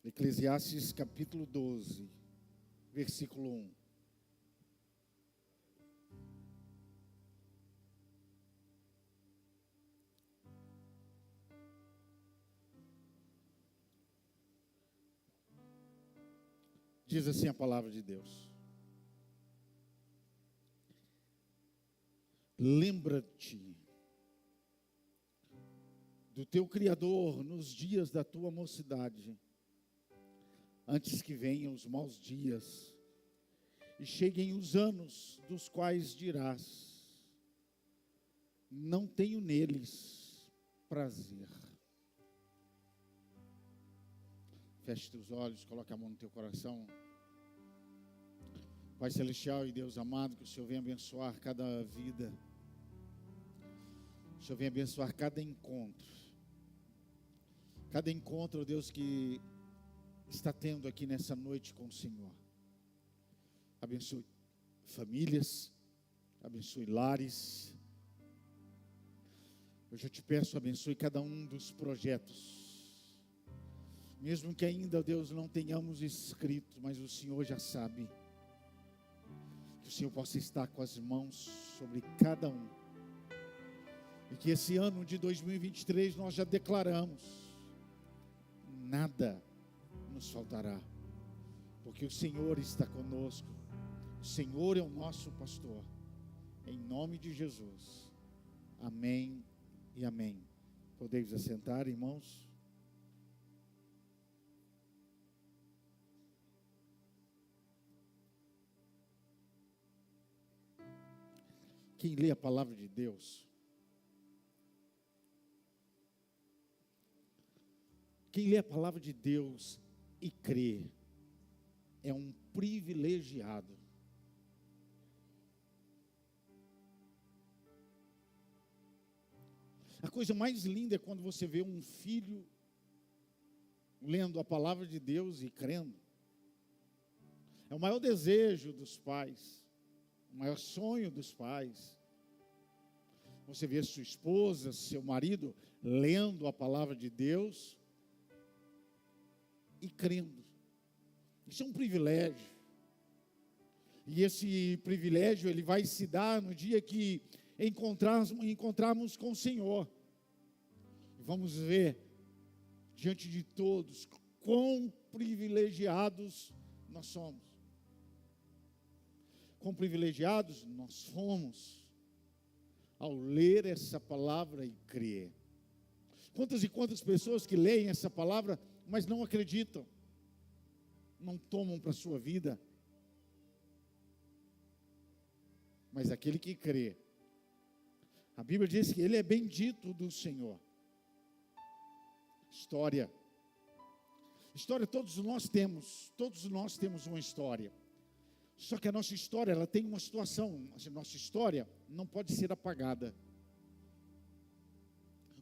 Eclesiastes capítulo 12, versículo 1. Diz assim a palavra de Deus: lembra-te do teu Criador nos dias da tua mocidade, antes que venham os maus dias e cheguem os anos dos quais dirás: não tenho neles prazer. Feche teus olhos, coloque a mão no teu coração. Pai celestial e Deus amado, que o Senhor venha abençoar cada vida. O Senhor venha abençoar cada encontro. Cada encontro, Deus, que está tendo aqui nessa noite com o Senhor. Abençoe famílias, abençoe lares. Eu já te peço, abençoe cada um dos projetos. Mesmo que ainda, Deus, não tenhamos escrito, mas o Senhor já sabe. Que o Senhor possa estar com as mãos sobre cada um. E que esse ano de 2023 nós já declaramos: nada nos faltará. Porque o Senhor está conosco. O Senhor é o nosso pastor. Em nome de Jesus. Amém e amém. Podeis assentar, irmãos? Quem lê a palavra de Deus, quem lê a palavra de Deus e crê, é um privilegiado. A coisa mais linda é quando você vê um filho lendo a palavra de Deus e crendo. É o maior desejo dos pais. O maior sonho dos pais. Você vê sua esposa, seu marido lendo a palavra de Deus e crendo. Isso é um privilégio. E esse privilégio ele vai se dar no dia que encontrarmos com o Senhor. Vamos ver diante de todos quão privilegiados nós somos. Quão privilegiados nós fomos ao ler essa palavra e crer. Quantas e quantas pessoas que leem essa palavra, mas não acreditam, não tomam para a sua vida. Mas aquele que crê, a Bíblia diz que ele é bendito do Senhor. História todos nós temos uma história. Só que a nossa história, ela tem uma situação. A nossa história não pode ser apagada.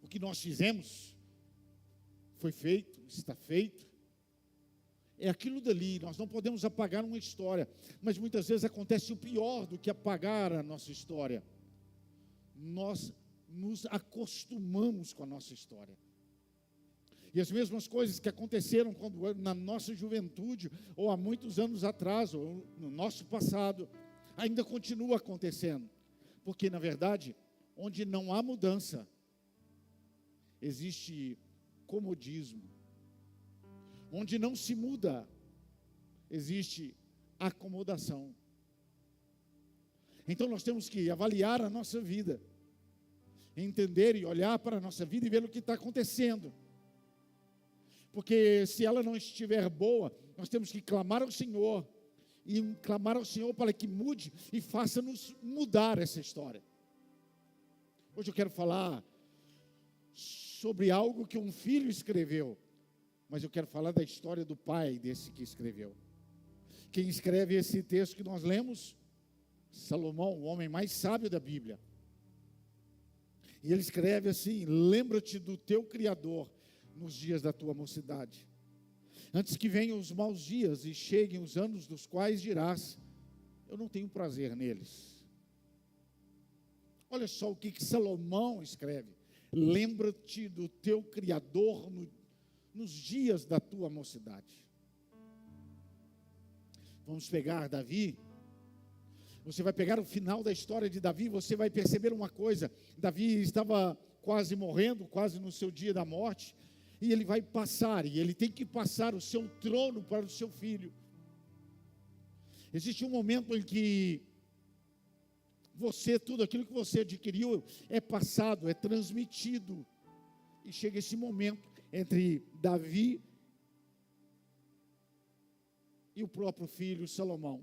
O que nós fizemos foi feito, está feito. É aquilo dali, nós não podemos apagar uma história. Mas muitas vezes acontece o pior do que apagar a nossa história. Nós nos acostumamos com a nossa história. E as mesmas coisas que aconteceram na nossa juventude, ou há muitos anos atrás, ou no nosso passado, ainda continua acontecendo. Porque, na verdade, onde não há mudança, existe comodismo. Onde não se muda, existe acomodação. Então nós temos que avaliar a nossa vida, entender e olhar para a nossa vida e ver o que está acontecendo. Porque se ela não estiver boa, nós temos que clamar ao Senhor, e clamar ao Senhor para que mude e faça-nos mudar essa história. Hoje eu quero falar sobre algo que um filho escreveu, mas eu quero falar da história do pai desse que escreveu. Quem escreve esse texto que nós lemos? Salomão, o homem mais sábio da Bíblia. E ele escreve assim: lembra-te do teu Criador nos dias da tua mocidade, antes que venham os maus dias e cheguem os anos dos quais dirás: eu não tenho prazer neles. Olha só o que Salomão escreve: lembra-te do teu Criador nos dias da tua mocidade. Vamos pegar Davi. Você vai pegar o final da história de Davi, você vai perceber uma coisa: Davi estava quase morrendo, quase no seu dia da morte, e ele vai passar, e ele tem que passar o seu trono para o seu filho. Existe um momento em que tudo aquilo que você adquiriu é passado, é transmitido, e chega esse momento entre Davi e o próprio filho Salomão.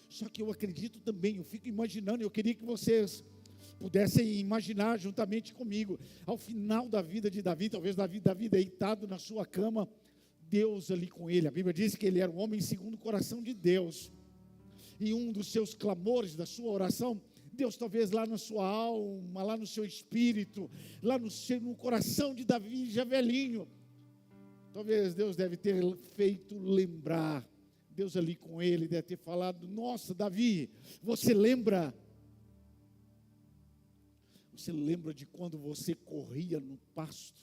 Só que eu acredito também, eu fico imaginando, eu queria que vocês pudessem imaginar juntamente comigo, ao final da vida de Davi, talvez Davi deitado na sua cama, Deus ali com ele. A Bíblia diz que ele era um homem segundo o coração de Deus, e um dos seus clamores, da sua oração, Deus talvez lá na sua alma, lá no seu espírito, lá no coração de Davi, já velhinho, talvez Deus deve ter feito lembrar, Deus ali com ele deve ter falado: nossa, Davi, você lembra de quando você corria no pasto?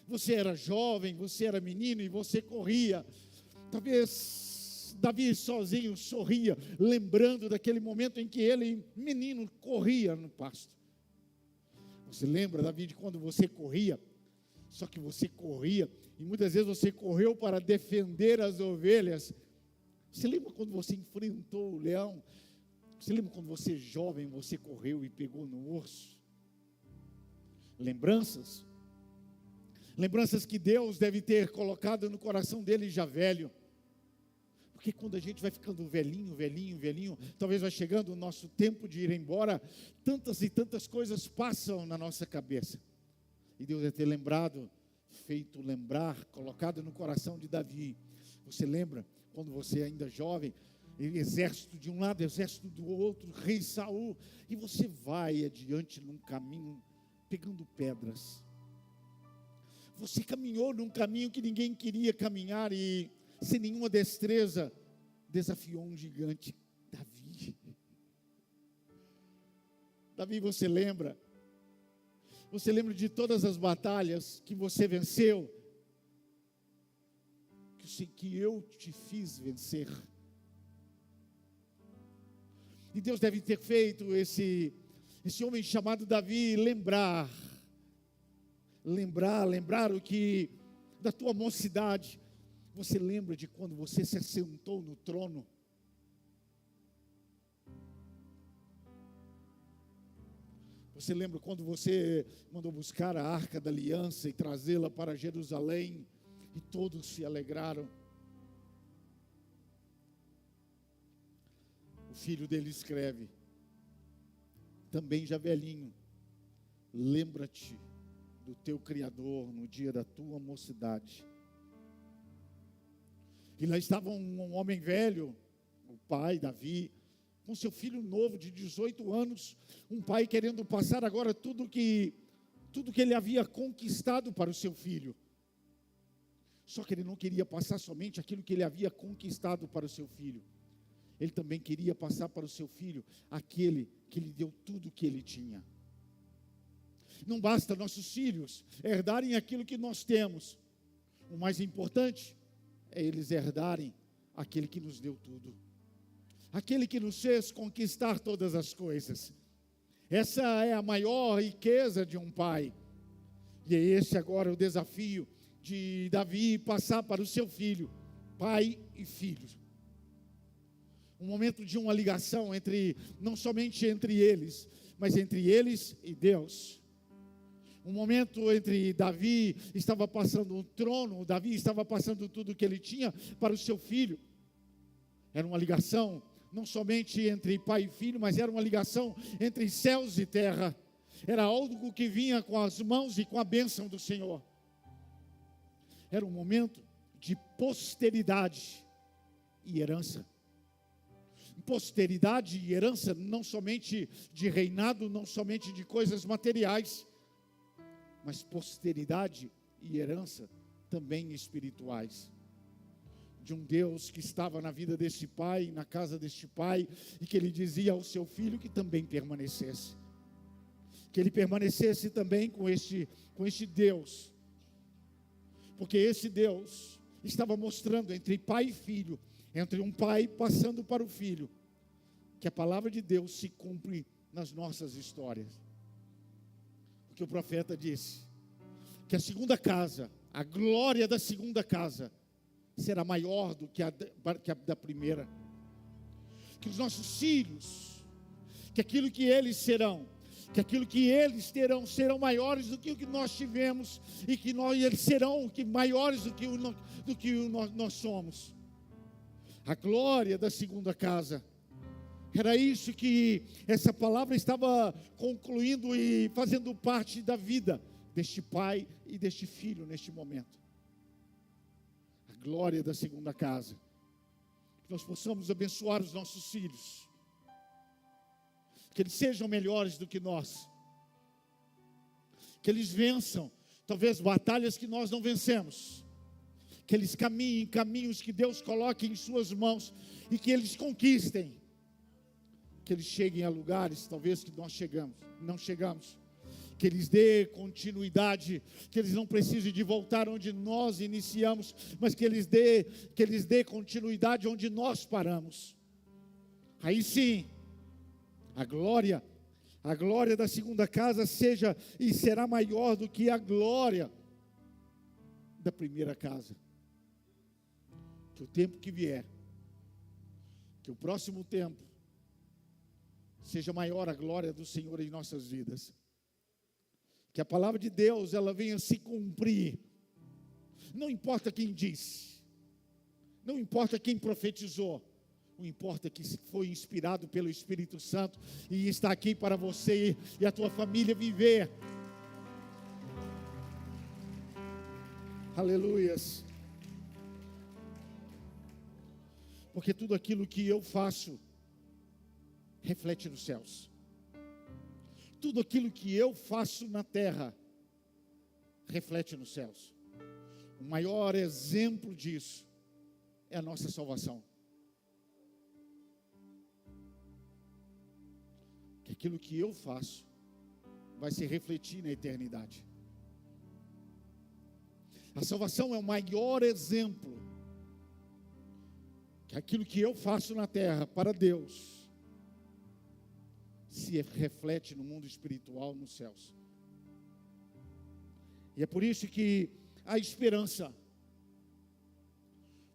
Você era jovem, você era menino e você corria. Talvez Davi sozinho sorria, lembrando daquele momento em que ele, menino, corria no pasto. Você lembra, Davi, de quando você corria? Só que você corria, e muitas vezes você correu para defender as ovelhas. Você lembra quando você enfrentou o leão? Você lembra quando você jovem, você correu e pegou no urso? Lembranças que Deus deve ter colocado no coração dele já velho. Porque quando a gente vai ficando velhinho, talvez vai chegando o nosso tempo de ir embora, tantas e tantas coisas passam na nossa cabeça. E Deus deve ter feito lembrar, colocado no coração de Davi. Você lembra quando você ainda jovem, exército de um lado, exército do outro, rei Saul, e você vai adiante num caminho pegando pedras. Você caminhou num caminho que ninguém queria caminhar e sem nenhuma destreza desafiou um gigante, Davi. Davi, você lembra? Você lembra de todas as batalhas que você venceu? Que eu te fiz vencer. E Deus deve ter feito esse homem chamado Davi lembrar o que da tua mocidade. Você lembra de quando você se assentou no trono? Você lembra quando você mandou buscar a Arca da Aliança e trazê-la para Jerusalém e todos se alegraram? O filho dele escreve, também já velhinho: lembra-te do teu Criador no dia da tua mocidade. E lá estava um homem velho, o pai, Davi, com seu filho novo de 18 anos, um pai querendo passar agora tudo que ele havia conquistado para o seu filho. Só que ele não queria passar somente aquilo que ele havia conquistado para o seu filho. Ele também queria passar para o seu filho aquele que lhe deu tudo o que ele tinha. Não basta nossos filhos herdarem aquilo que nós temos. O mais importante é eles herdarem aquele que nos deu tudo. Aquele que nos fez conquistar todas as coisas. Essa é a maior riqueza de um pai. E é esse agora o desafio de Davi passar para o seu filho, pai e filho. Um momento de uma ligação não somente entre eles, mas entre eles e Deus. Um momento entre Davi estava passando o trono, Davi estava passando tudo o que ele tinha para o seu filho. Era uma ligação não somente entre pai e filho, mas era uma ligação entre céus e terra. Era algo que vinha com as mãos e com a bênção do Senhor. Era um momento de posteridade e herança. Posteridade e herança não somente de reinado, não somente de coisas materiais, mas posteridade e herança também espirituais. De um Deus que estava na vida deste pai, na casa deste pai, e que ele dizia ao seu filho que também permanecesse. Que ele permanecesse também com este Deus, Porque esse Deus estava mostrando entre pai e filho, entre um pai passando para o filho, que a palavra de Deus se cumpre nas nossas histórias. Porque o profeta disse que a segunda casa, a glória da segunda casa, será maior do que a da primeira. Que os nossos filhos, que aquilo que eles serão, que aquilo que eles terão, serão maiores do que o que nós tivemos, e que eles serão maiores do que nós somos. A glória da segunda casa. Era isso que essa palavra estava concluindo e fazendo parte da vida deste pai e deste filho neste momento. A glória da segunda casa. Que nós possamos abençoar os nossos filhos. Que eles sejam melhores do que nós. Que eles vençam, talvez, batalhas que nós não vencemos. Que eles caminhem caminhos que Deus coloque em suas mãos e que eles conquistem. Que eles cheguem a lugares, talvez, que nós não chegamos. Que eles dê continuidade, que eles não precisem de voltar onde nós iniciamos, mas que eles dê continuidade onde nós paramos. Aí sim, a glória da segunda casa seja e será maior do que a glória da primeira casa. Que o tempo que vier, que o próximo tempo, seja maior a glória do Senhor em nossas vidas. Que a palavra de Deus, ela venha se cumprir. Não importa quem disse, não importa quem profetizou, o importa é que foi inspirado pelo Espírito Santo e está aqui para você e a tua família viver. Aleluias. Porque tudo aquilo que eu faço reflete nos céus. Tudo aquilo que eu faço na terra reflete nos céus. O maior exemplo disso é a nossa salvação. Que aquilo que eu faço vai se refletir na eternidade. A salvação é o maior exemplo. Que aquilo que eu faço na terra para Deus se reflete no mundo espiritual, nos céus. E é por isso que há esperança.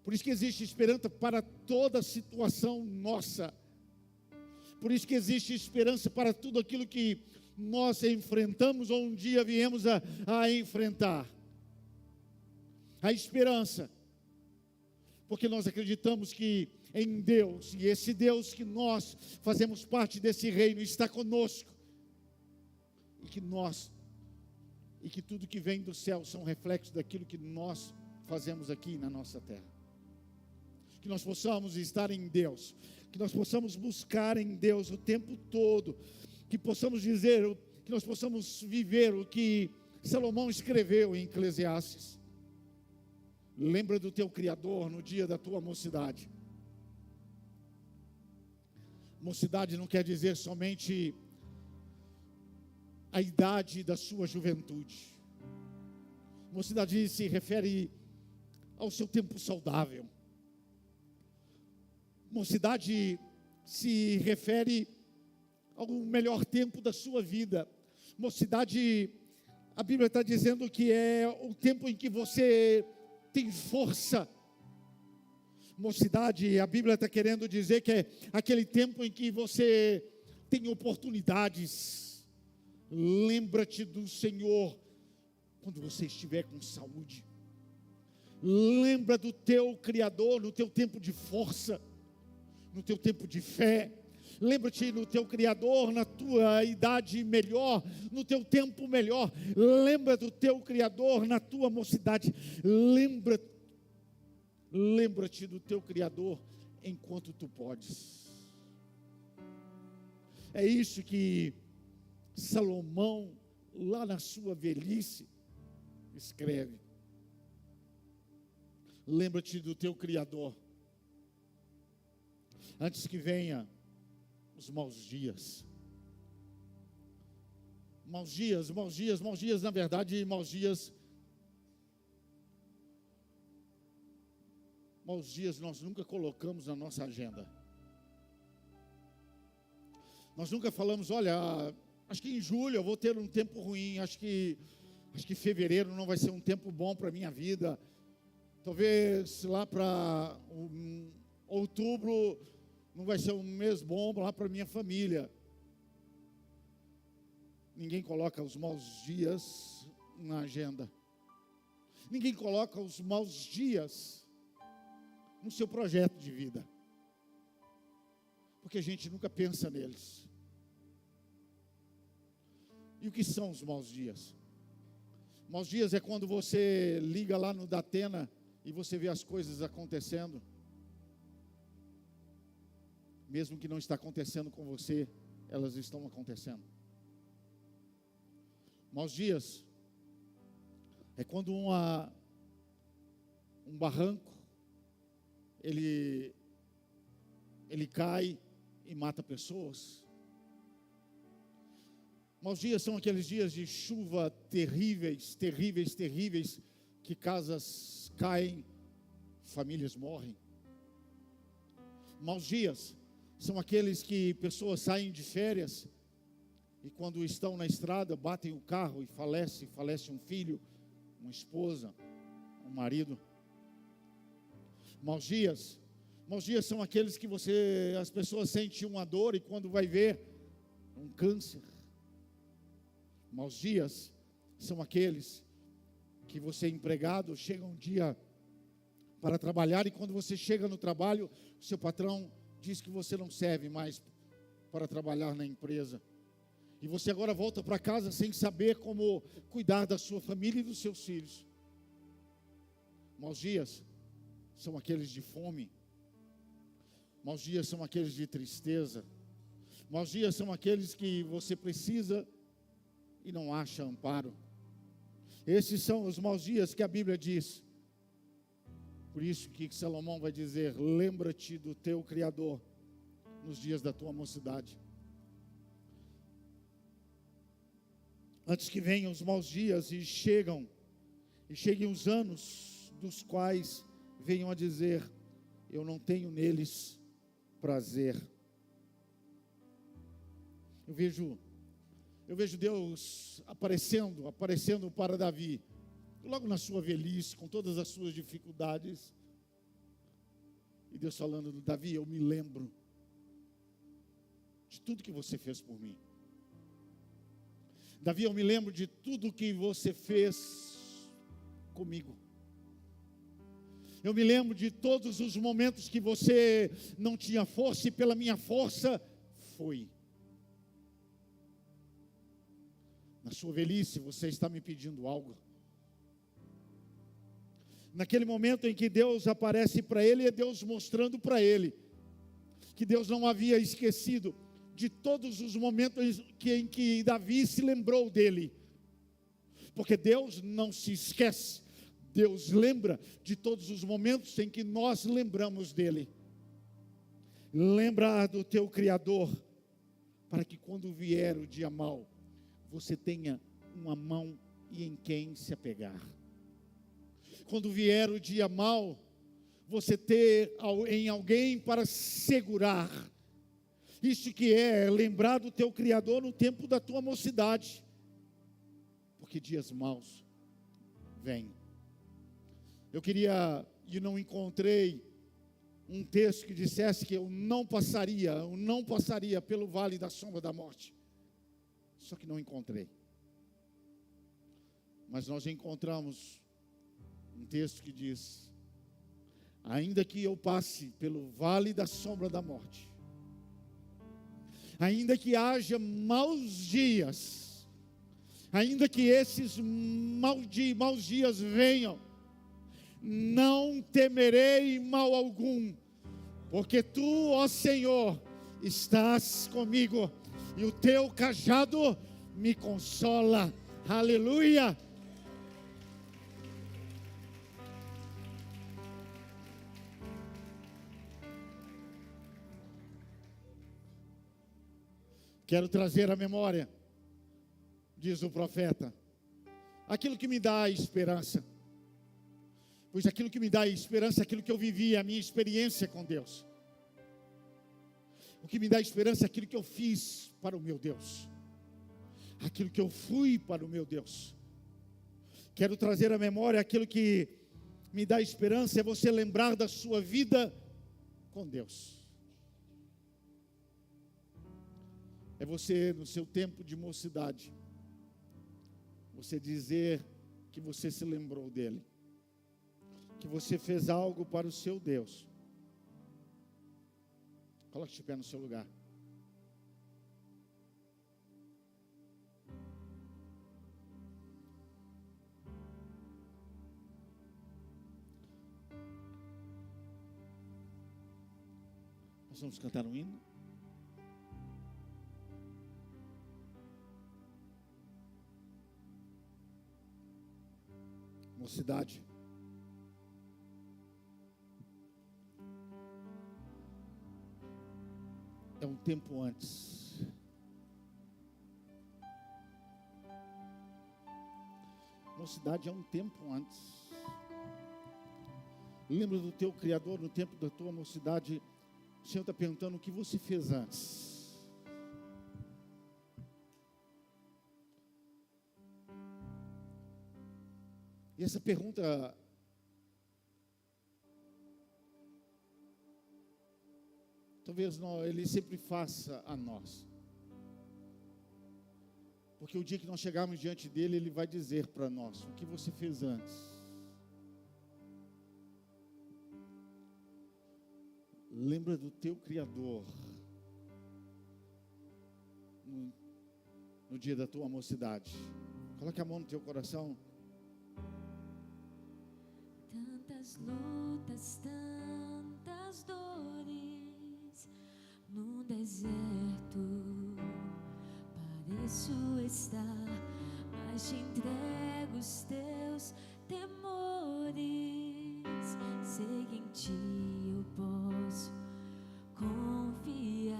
Por isso que existe esperança para toda situação nossa. Por isso que existe esperança para tudo aquilo que nós enfrentamos ou um dia viemos a enfrentar. Há esperança. Porque nós acreditamos que em Deus, e esse Deus que nós fazemos parte desse reino está conosco, e que tudo que vem do céu são reflexos daquilo que nós fazemos aqui na nossa terra. Que nós possamos estar em Deus, que nós possamos buscar em Deus o tempo todo, que possamos dizer, que nós possamos viver o que Salomão escreveu em Eclesiastes. Lembra do teu Criador no dia da tua mocidade. Mocidade não quer dizer somente a idade da sua juventude. Mocidade se refere ao seu tempo saudável. Mocidade se refere ao melhor tempo da sua vida. Mocidade, a Bíblia está dizendo que é o tempo em que você tem força. Mocidade, a Bíblia está querendo dizer que é aquele tempo em que você tem oportunidades. Lembra-te do Senhor quando você estiver com saúde. Lembra do teu Criador no teu tempo de força, no teu tempo de fé. Lembra-te do teu Criador na tua idade melhor, no teu tempo melhor. Lembra do teu Criador na tua mocidade. Lembra-te do teu Criador enquanto tu podes. É isso que Salomão, lá na sua velhice, escreve. Lembra-te do teu Criador, antes que venha os maus dias. Maus dias, na verdade, maus dias maus dias nós nunca colocamos na nossa agenda. Nós nunca falamos, olha, acho que em julho eu vou ter um tempo ruim, acho que fevereiro não vai ser um tempo bom para a minha vida. Talvez lá para outubro não vai ser um mês bom lá para a minha família. Ninguém coloca os maus dias na agenda. Ninguém coloca os maus dias no seu projeto de vida. Porque a gente nunca pensa neles. E o que são os maus dias? Maus dias é quando você liga lá no Datena e você vê as coisas acontecendo. Mesmo que não está acontecendo com você, elas estão acontecendo. Maus dias é quando um barranco, ele cai e mata pessoas. Maus dias são aqueles dias de chuva terríveis, terríveis, terríveis, que casas caem, famílias morrem. Maus dias são aqueles que pessoas saem de férias e quando estão na estrada batem o carro e falece um filho, uma esposa, um marido. Maus dias são aqueles que as pessoas sentem uma dor e quando vai ver, um câncer. Maus dias são aqueles que você é empregado, chega um dia para trabalhar e quando você chega no trabalho, o seu patrão diz que você não serve mais para trabalhar na empresa. E você agora volta para casa sem saber como cuidar da sua família e dos seus filhos. Maus dias são aqueles de fome. Maus dias são aqueles de tristeza. Maus dias são aqueles que você precisa e não acha amparo. Esses são os maus dias que a Bíblia diz. Por isso que Salomão vai dizer: lembra-te do teu Criador nos dias da tua mocidade. Antes que venham os maus dias e cheguem os anos dos quais venham a dizer: eu não tenho neles prazer. Eu vejo Deus aparecendo para Davi, logo na sua velhice, com todas as suas dificuldades. E Deus falando: Davi, eu me lembro de tudo que você fez por mim. Davi, eu me lembro de tudo que você fez comigo. Eu me lembro de todos os momentos que você não tinha força e pela minha força foi. Na sua velhice você está me pedindo algo. Naquele momento em que Deus aparece para ele, é Deus mostrando para ele que Deus não havia esquecido de todos os momentos em que Davi se lembrou dele. Porque Deus não se esquece. Deus lembra de todos os momentos em que nós lembramos dele. Lembra do teu Criador, para que quando vier o dia mau, você tenha uma mão e em quem se apegar. Quando vier o dia mau, você ter em alguém para segurar. Isso que é lembrar do teu Criador no tempo da tua mocidade. Porque dias maus vêm. Eu queria, e não encontrei um texto que dissesse que eu não passaria pelo vale da sombra da morte. Só que não encontrei. Mas nós encontramos um texto que diz: ainda que eu passe pelo vale da sombra da morte, ainda que haja maus dias, ainda que esses maus dias venham, não temerei mal algum, porque tu, ó Senhor, estás comigo, e o teu cajado me consola. Aleluia! Quero trazer à memória, diz o profeta, aquilo que me dá esperança. Pois aquilo que me dá esperança é aquilo que eu vivi, a minha experiência com Deus. O que me dá esperança é aquilo que eu fiz para o meu Deus, aquilo que eu fui para o meu Deus. Quero trazer à memória aquilo que me dá esperança, é você lembrar da sua vida com Deus. É você, no seu tempo de mocidade, você dizer que você se lembrou dele, que você fez algo para o seu Deus. Coloque de pé no seu lugar. Nós vamos cantar um hino. Mocidade. É um tempo antes. Mocidade é um tempo antes. Lembra do teu Criador no tempo da tua mocidade. O Senhor está perguntando o que você fez antes. E essa pergunta talvez Ele sempre faça a nós. Porque o dia que nós chegarmos diante dele, Ele vai dizer para nós o que você fez antes. Lembra do teu Criador no dia da tua mocidade. Coloque a mão no teu coração. Tantas lutas, tantas dores no deserto, pareço estar, mas te entrego os teus temores. Sei que em ti eu posso confiar.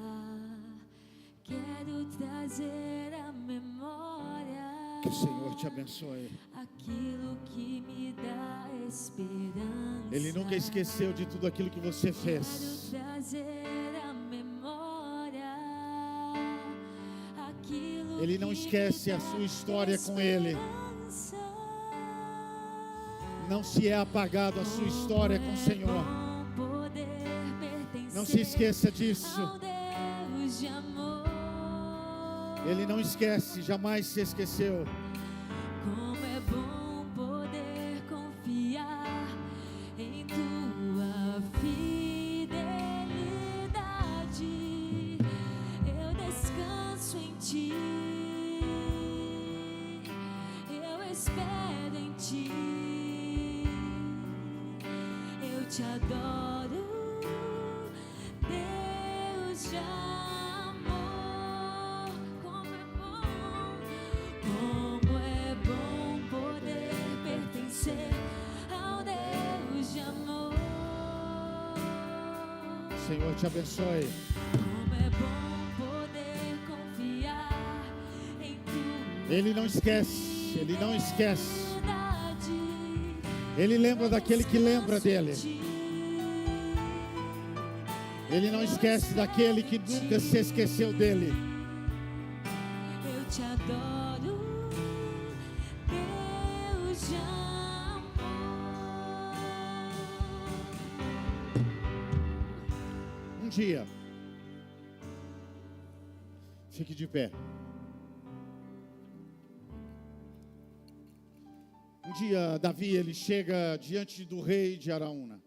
Quero trazer à memória Que o Senhor te abençoe. aquilo que me dá esperança. Ele nunca esqueceu de tudo aquilo que você fez. Quero trazer à memória aquilo Ele não que esquece me a dá sua história com Ele. esperança. Não se é apagado a sua história com o Senhor. Poder pertencer Não se esqueça disso. ao Deus de amor. Ele não esquece, jamais se esqueceu. Como é bom poder confiar em tua fidelidade. Eu descanso em ti, eu espero em ti, eu te adoro, Deus de amor. Como é bom poder pertencer ao Deus de amor. Senhor te abençoe. Como é bom poder confiar em tua Ele não esquece, Ele não esquece. verdade. Ele lembra daquele que lembra dele. Ele não esquece daquele que nunca se esqueceu dele. Eu te adoro, Deus de amor. Um dia, fique de pé. Um dia, Davi, ele chega diante do rei de Araúna.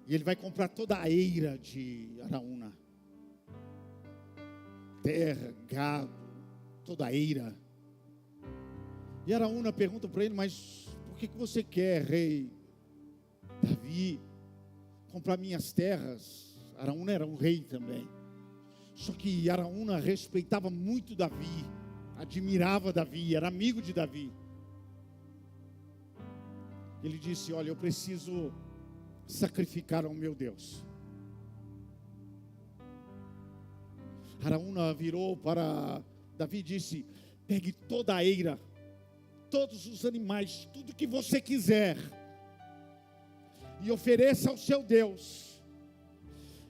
E ele vai comprar toda a eira de Araúna. Terra, gado, toda a eira. E Araúna pergunta para ele, mas por que você quer, rei Davi, comprar minhas terras? Araúna era um rei também. Só que Araúna respeitava muito Davi, admirava Davi, era amigo de Davi. Ele disse, olha, eu preciso sacrificar ao meu Deus. Araúna virou para Davi e disse, pegue toda a eira todos os animais, tudo que você quiser, e ofereça ao seu Deus,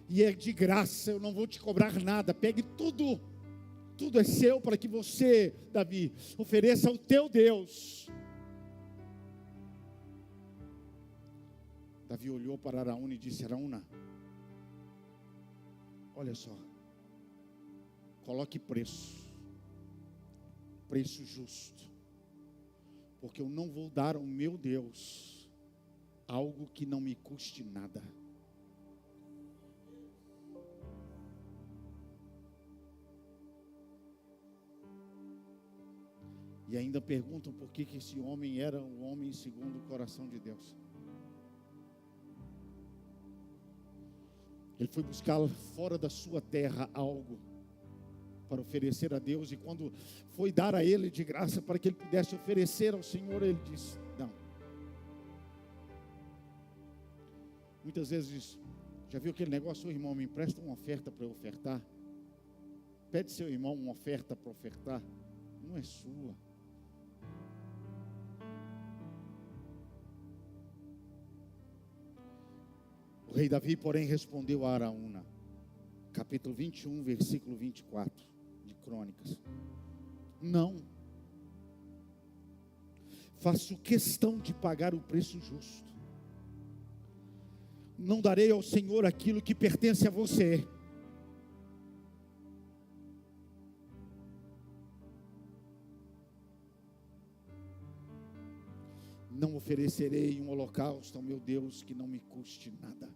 e é de graça, eu não vou te cobrar nada. Pegue tudo, tudo é seu, para que você, Davi, ofereça ao teu Deus. Davi olhou para Araúna e disse: Araúna, olha só, coloque preço justo, porque eu não vou dar ao meu Deus algo que não me custe nada. E ainda perguntam por que esse homem era um homem segundo o coração de Deus. Ele foi buscar fora da sua terra algo para oferecer a Deus, e quando foi dar a ele de graça para que ele pudesse oferecer ao Senhor, ele disse: não. Muitas vezes, já viu aquele negócio: o irmão, me empresta uma oferta para eu ofertar? Pede seu irmão uma oferta para ofertar, não é sua. O rei Davi, porém, respondeu a Araúna, capítulo 21, versículo 24 de Crônicas: não, faço questão de pagar o preço justo. Não darei ao Senhor aquilo que pertence a você. Não oferecerei um holocausto ao meu Deus que não me custe nada.